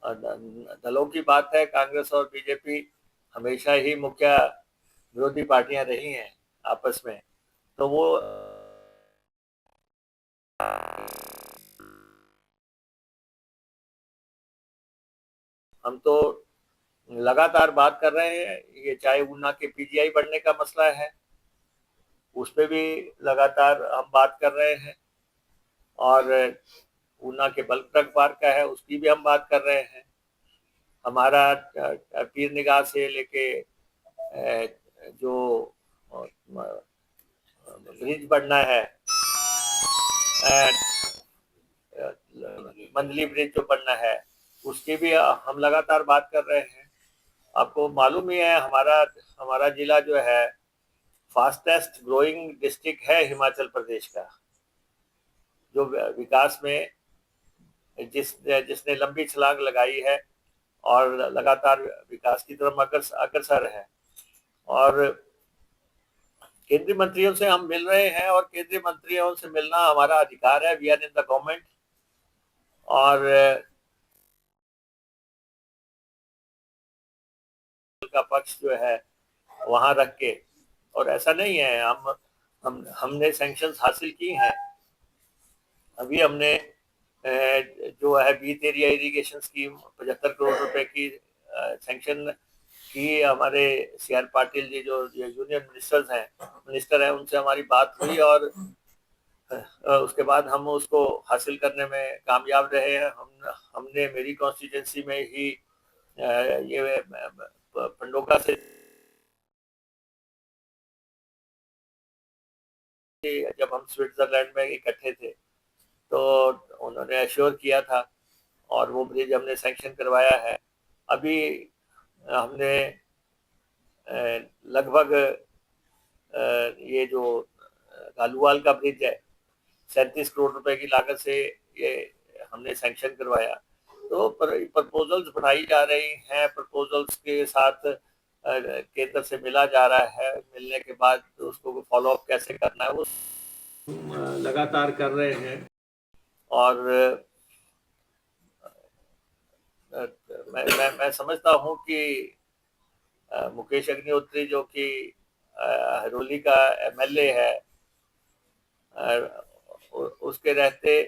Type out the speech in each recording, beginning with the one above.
दलों की बात है, कांग्रेस और बीजेपी हमेशा ही मुख्य विरोधी पार्टियां रही हैं आपस में, तो वो हम तो लगातार बात कर रहे हैं। ये चाहे ऊना के पीजीआई बढ़ने का मसला है, उस पर भी लगातार हम बात कर रहे हैं, और ऊना के बल्क ड्रग पार्क का है, उसकी भी हम बात कर रहे हैं। हमारा पीर निगाह से लेके जो ब्रिज बढ़ना है, मंदली ब्रिज जो बनना है, उसकी भी हम लगातार बात कर रहे हैं। आपको मालूम ही है, हमारा हमारा जिला जो है फास्टेस्ट ग्रोइंग डिस्ट्रिक्ट है हिमाचल प्रदेश का, जो विकास में जिसने लंबी छलांग लगाई है और लगातार विकास की तरफ अग्रसर है। और केंद्रीय मंत्रियों से हम मिल रहे हैं, और केंद्रीय मंत्रियों से मिलना हमारा अधिकार है। We are in the government, और का पक्ष जो है वहां रख के, और ऐसा नहीं है हमने सैंक्शंस हासिल की हैं। अभी हमने जो है beat area irrigation scheme 75 crore रुपए की सैंक्शन की। हमारे CR पाटिल जी जो यूनियन मिनिस्टर हैं, उनसे हमारी बात हुई, और उसके बाद हम उसको हासिल करने में कामयाब रहे हैं। हमने मेरी कॉन्स्टिट्यूंसी में ही ये पंडोका से, जब हम स्विट्जरलैंड में इकट्ठे थे, तो उन्होंने एश्योर किया था, और वो ब्रिज हमने सैंक्शन करवाया है। अभी हमने लगभग ये जो गालूवाल का ब्रिज है, 37 करोड़ रुपए की लागत से ये हमने सैंक्शन करवाया। तो प्रपोजल्स बनाई जा रही हैं, प्रपोजल्स के साथ केंद्र से मिला जा रहा है। मिलने के बाद उसको फॉलो अप कैसे करना है वो लगातार कर रहे हैं। और मैं समझता हूँ कि मुकेश अग्निहोत्री जो कि हरोली का MLA है, उसके रहते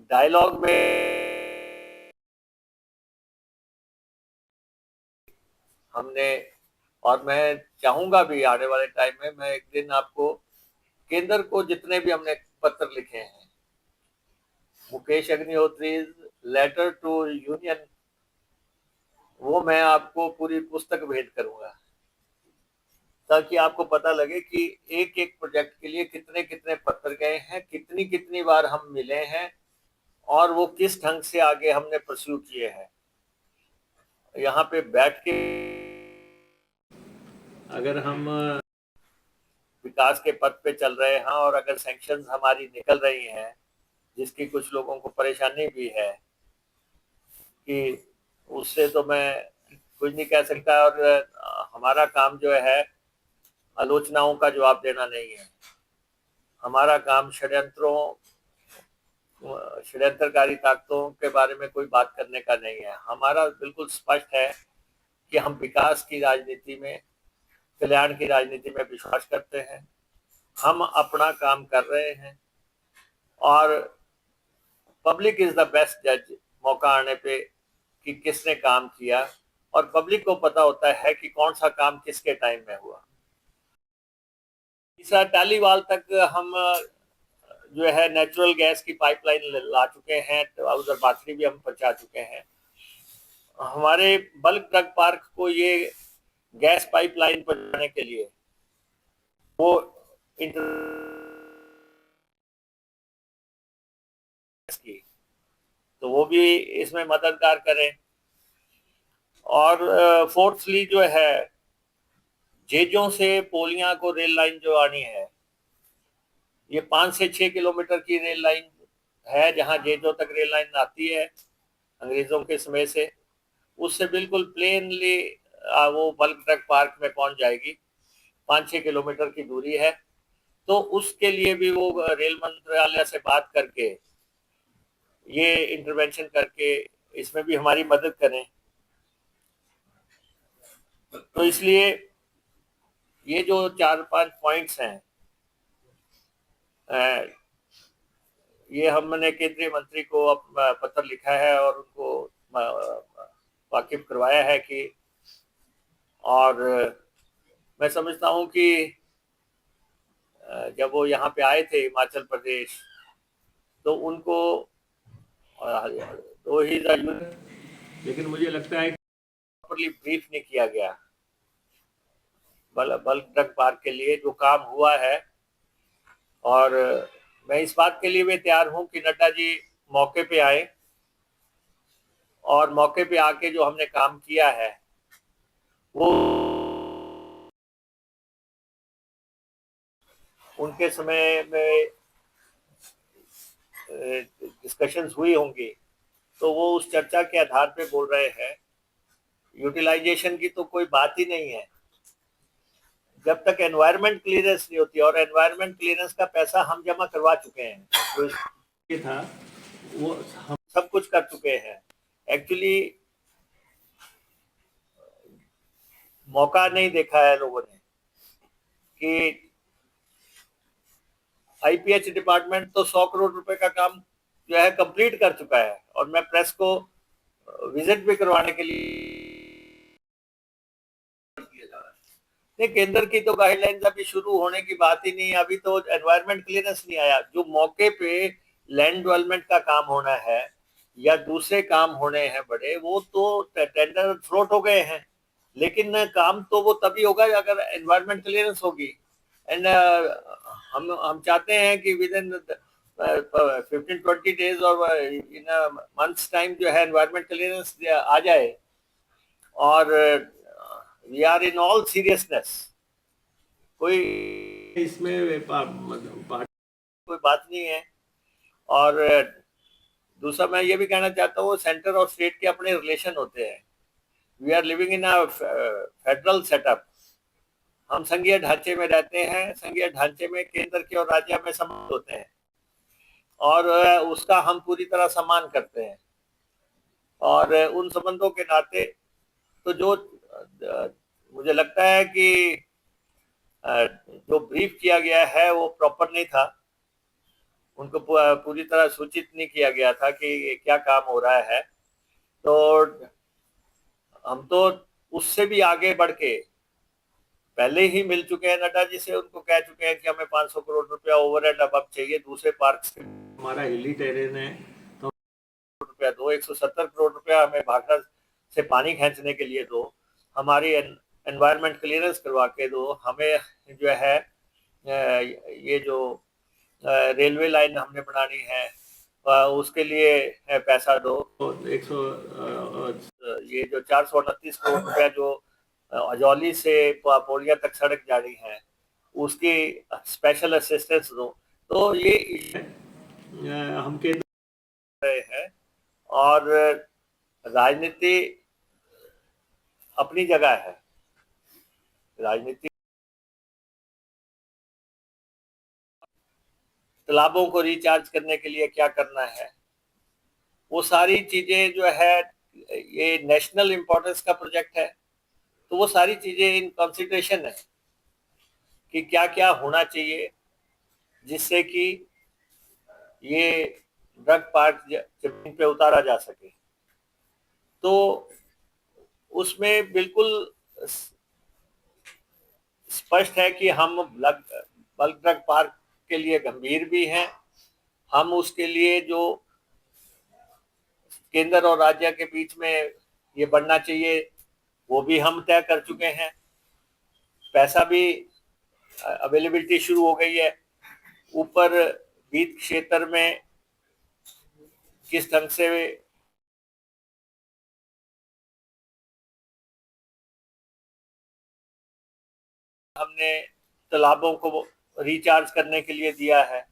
डायलॉग में हमने, और मैं चाहूंगा भी आने वाले टाइम में, मैं एक दिन आपको केंद्र को जितने भी हमने पत्र लिखे हैं, Mukesh Agnihotri letter to union, वो मैं आपको पूरी पुस्तक भेंट करूंगा, ताकि आपको पता लगे कि एक एक प्रोजेक्ट के लिए कितने कितने पत्र गए हैं, कितनी कितनी बार हम मिले हैं, और वो किस ढंग से आगे हमने परस्यू किए हैं। यहाँ पे बैठ के अगर हम विकास के पथ पे चल रहे हैं, और अगर सैंक्शंस हमारी निकल रही हैं, जिसकी कुछ लोगों को परेशानी भी है, कि उससे तो मैं कुछ नहीं कह सकता। और हमारा काम जो है आलोचनाओं का जवाब देना नहीं है। हमारा काम षड्यंत्रकारी ताकतों के बारे में कोई बात करने का नहीं है। हमारा बिल्कुल स्पष्ट है कि हम विकास की राजनीति में, कल्याण की राजनीति में विश्वास करते हैं। हम अपना काम कर रहे हैं, और पब्लिक इज द बेस्ट जज मौका आने पे कि किसने काम किया, और पब्लिक को पता होता है कि कौन सा काम किसके टाइम में हुआ। तीसरा, टालीवाल तक हम जो है नेचुरल गैस की पाइपलाइन ला चुके हैं, तो उधर बाथड़ी भी हम पहुंचा चुके हैं। हमारे बल्क ड्रग पार्क को ये गैस पाइपलाइन पहुंचाने के लिए वो की, तो वो भी इसमें मददगार करें। और फोर्थली जो है, जेजों से पोलियां को रेल लाइन जो आनी है, ये 5 से 6 किलोमीटर की रेल लाइन है, जहां जेजो तक रेल लाइन आती है अंग्रेजों के समय से, उससे बिल्कुल प्लेनली वो बल्क ड्रग पार्क में पहुंच जाएगी। 5-6 किलोमीटर की दूरी है। तो उसके लिए भी वो रेल मंत्रालय से बात करके ये इंटरवेंशन करके इसमें भी हमारी मदद करें। तो इसलिए ये जो 4-5 पॉइंट्स हैं, ये हमने केंद्रीय मंत्री को पत्र लिखा है और उनको वाकिफ करवाया है कि, और मैं समझता हूँ कि जब वो यहाँ पे आए थे हिमाचल प्रदेश, तो उनको तो ही, लेकिन मुझे लगता है कि प्रॉपर्ली ब्रीफ नहीं किया गया बल्क ड्रग पार्क के लिए जो काम हुआ है। और मैं इस बात के लिए भी तैयार हूं कि नड्डा जी मौके पे आए और मौके पे आके जो हमने काम किया है वो उनके समय में डिस्कशंस हुई होंगी, तो वो उस चर्चा के आधार पे बोल रहे हैं। यूटिलाइजेशन की तो कोई बात ही नहीं है जब तक एनवायरमेंट क्लियरेंस नहीं होती, और एनवायरमेंट क्लियरेंस का पैसा हम जमा करवा चुके हैं, जो था वो हम सब कुछ कर चुके हैं। एक्चुअली मौका नहीं देखा है लोगों ने कि आईपीएच डिपार्टमेंट तो 100 करोड़ रुपए का काम जो है कंप्लीट कर चुका है, और मैं प्रेस को विजिट भी करवाने के लिए नहीं, केंद्र की तो गाइडलाइंस अभी शुरू होने की बात ही नहीं, अभी तो एनवायरमेंट क्लियरेंस नहीं आया। जो मौके पे लैंड डेवलपमेंट का काम होना है या दूसरे काम होने हैं बड़े, वो तो टेंडर फ्लोट हो गए हैं, लेकिन काम तो वो तभी होगा अगर एनवायरमेंट क्लियरेंस होगी। एंड हम चाहते हैं कि विद इन 15-20 डेज और इन मंथ्स टाइम जो है एनवायरमेंट क्लियरेंस आ जाए। और we are in all seriousness, कोई इसमें कोई बात नहीं है। और दूसरा मैं ये भी कहना चाहता हूँ, सेंटर और स्टेट के अपने रिलेशन होते हैं। We are living in a federal setup, हम संघीय ढांचे में रहते हैं। संघीय ढांचे में केंद्र के और राज्य में संबंध होते हैं और उसका हम पूरी तरह सम्मान करते हैं। और उन संबंधों के नाते तो जो मुझे लगता है कि जो ब्रीफ किया गया है वो प्रॉपर नहीं था, उनको पूरी तरह सूचित नहीं किया गया था कि क्या काम हो रहा है। तो हम तो उससे भी आगे बढ़ के पहले ही मिल चुके हैं नड्डा जी से, उनको कह चुके हैं कि हमें 500 करोड़ रुपया ओवर एंड अब चाहिए दूसरे पार्क से, हमारा हिली टेरेन है तो रुपया दो, 170 करोड़ रुपया हमें भाखड़ा से पानी खींचने के लिए दो, हमारी एनवायरमेंट क्लियरेंस करवा के दो, हमें जो है ये जो रेलवे लाइन हमने बनानी है उसके लिए पैसा दो। 100 ये जो 429 करोड़ रुपया जो अजौली से पोलिया तक सड़क जानी है उसकी स्पेशल असिस्टेंस दो। तो ये हम कह रहे हैं। और राजनीति अपनी जगह है, राजनीति तालाबों को रिचार्ज करने के लिए क्या करना है, वो सारी चीजें जो है, ये नेशनल इंपॉर्टेंस का प्रोजेक्ट है, तो वो सारी चीजें इन कंसिडरेशन है कि क्या क्या होना चाहिए जिससे कि ये ड्रग पार्क जमीन पे उतारा जा सके। तो उसमें बिल्कुल स्पष्ट है कि हम बल्क ड्रग पार्क के लिए गंभीर भी हैं। हम उसके लिए जो केंद्र और राज्य के बीच में ये बढ़ना चाहिए वो भी हम तय कर चुके हैं। पैसा भी अवेलेबिलिटी शुरू हो गई है। ऊपर बीत क्षेत्र में किस ढंग से हमने तालाबों को रिचार्ज करने के लिए दिया है,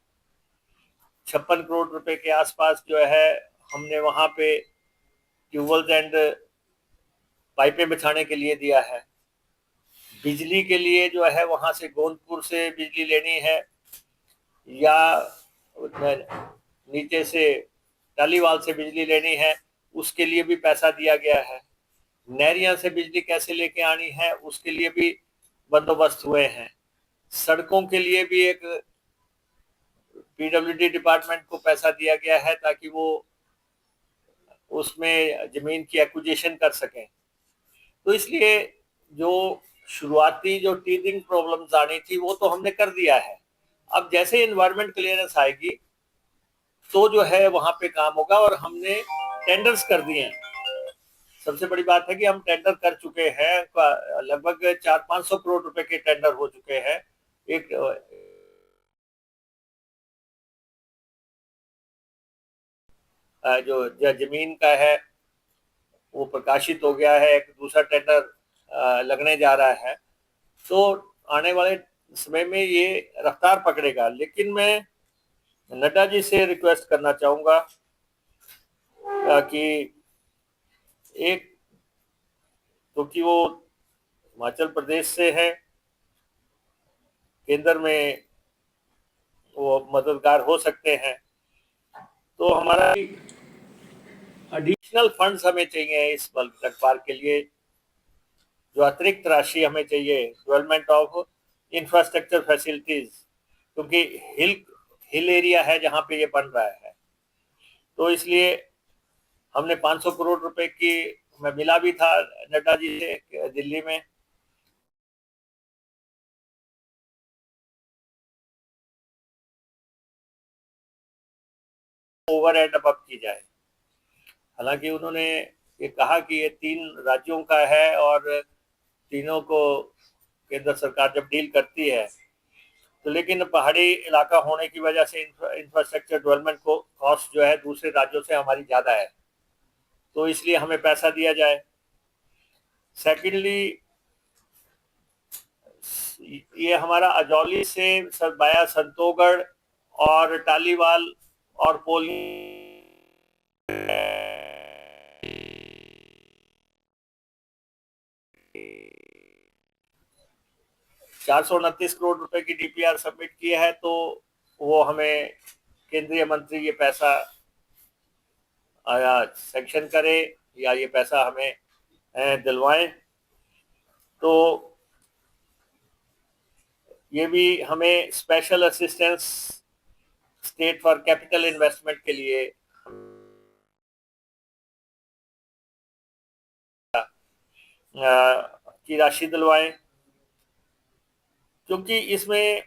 56 करोड़ रुपए के आसपास जो है हमने वहां पे ट्यूबवेल्स एंड पाइपें बिछाने के लिए दिया है। बिजली के लिए जो है वहां से गोंदपुर से बिजली लेनी है या नीचे से टालीवाल से बिजली लेनी है उसके लिए भी पैसा दिया गया है, नहरिया से बिजली कैसे लेके आनी है उसके लिए भी बंदोबस्त हुए हैं, सड़कों के लिए भी एक पीडब्ल्यूडी डिपार्टमेंट को पैसा दिया गया है ताकि वो उसमें जमीन की एक्विजिशन कर सकें। तो इसलिए जो शुरुआती जो टीथिंग प्रॉब्लम्स आनी थी वो तो हमने कर दिया है। अब जैसे एनवायरमेंट क्लियरेंस आएगी तो जो है वहां पे काम होगा, और हमने टेंडर्स कर दिए हैं। सबसे बड़ी बात है कि हम टेंडर कर चुके हैं, लगभग 400-500 करोड़ रुपए के टेंडर हो चुके हैं। एक जो जमीन का है वो प्रकाशित हो गया है, एक दूसरा टेंडर लगने जा रहा है, तो आने वाले समय में ये रफ्तार पकड़ेगा। लेकिन मैं नड्डा जी से रिक्वेस्ट करना चाहूंगा कि एक, क्योंकि वो हिमाचल प्रदेश से है, केंद्र में वो मददगार हो सकते हैं, तो हमारा एडिशनल फंड्स हमें चाहिए इस बल्क ड्रग पार्क के लिए, जो अतिरिक्त राशि हमें चाहिए डेवलपमेंट ऑफ इंफ्रास्ट्रक्चर फैसिलिटीज, क्योंकि हिल एरिया है जहां पे ये बन रहा है। तो इसलिए हमने 500 करोड़ रुपए की, मैं मिला भी था नड्डा जी से दिल्ली में, ओवर एंड अबव की जाए। हालांकि उन्होंने ये कहा कि ये 3 राज्यों का है और तीनों को केंद्र सरकार जब डील करती है तो, लेकिन पहाड़ी इलाका होने की वजह से इंफ्रास्ट्रक्चर डेवलपमेंट को कॉस्ट जो है दूसरे राज्यों से हमारी ज़्यादा है, तो इसलिए हमें पैसा दिया जाए। सेकेंडली, ये हमारा अजौली से बाया संतोगढ़ और टालीवाल और पोली 429 करोड़ रुपए की डीपीआर सबमिट किए है, तो वो हमें केंद्रीय मंत्री ये पैसा सेंक्शन करे या ये पैसा हमें दिलवाएं। तो ये भी हमें special assistance state for capital investment के लिए की राशि दिलवाएं, क्योंकि इसमें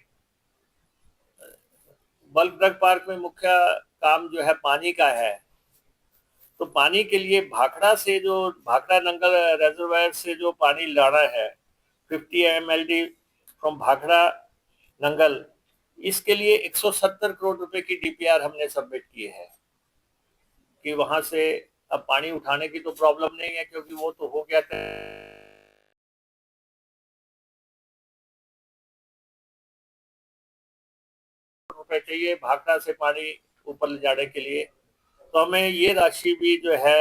बल्क ड्रग पार्क में मुख्य काम जो है पानी का है। तो पानी के लिए भाखड़ा नंगल रेजरवायर से जो पानी लाना है 50 MLD फ्रॉम भाखड़ा नंगल, इसके लिए 170 करोड़ रुपए की डीपीआर हमने सबमिट की है कि वहां से अब पानी उठाने की तो प्रॉब्लम नहीं है क्योंकि वो तो हो गया था। रुपए चाहिए भाखड़ा से पानी ऊपर ले जाने के लिए, तो हमें ये राशि भी जो है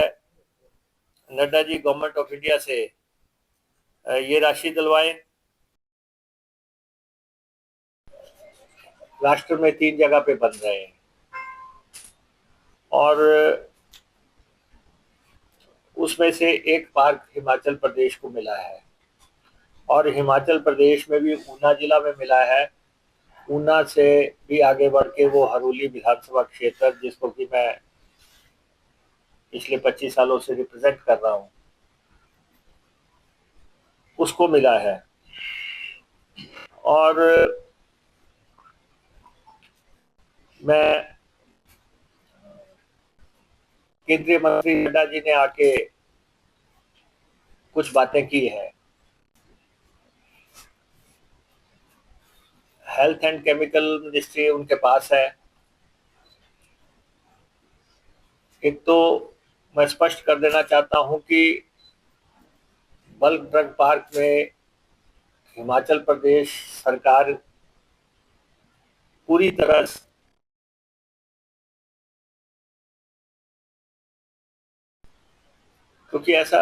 Nadda ji government of India से ये राशि दिलवाएं। राष्ट्र में 3 जगह पे बन रहे हैं और उसमें से एक पार्क हिमाचल प्रदेश को मिला है, और हिमाचल प्रदेश में भी ऊना जिला में मिला है। ऊना से भी आगे बढ़ के वो हरोली विधानसभा क्षेत्र, जिसको कि मैं पिछले 25 सालों से रिप्रेजेंट कर रहा हूं, उसको मिला है। और मैं केंद्रीय मंत्री नड्डा जी ने आके कुछ बातें की है। हेल्थ एंड केमिकल मिनिस्ट्री उनके पास है। एक तो मैं स्पष्ट कर देना चाहता हूं कि बल्क ड्रग पार्क में हिमाचल प्रदेश सरकार पूरी तरह से, क्योंकि ऐसा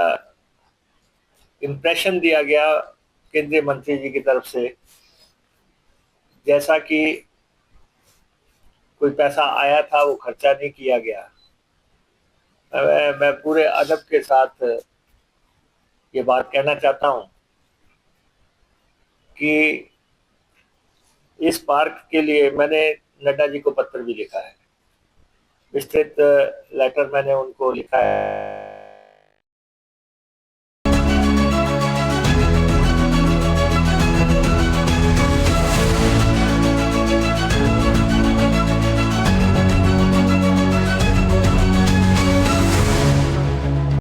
इंप्रेशन दिया गया केंद्रीय मंत्री जी की तरफ से जैसा कि कोई पैसा आया था वो खर्चा नहीं किया गया। मैं पूरे अदब के साथ ये बात कहना चाहता हूं कि इस पार्क के लिए मैंने नड्डा जी को पत्र भी लिखा है, विस्तृत लेटर मैंने उनको लिखा है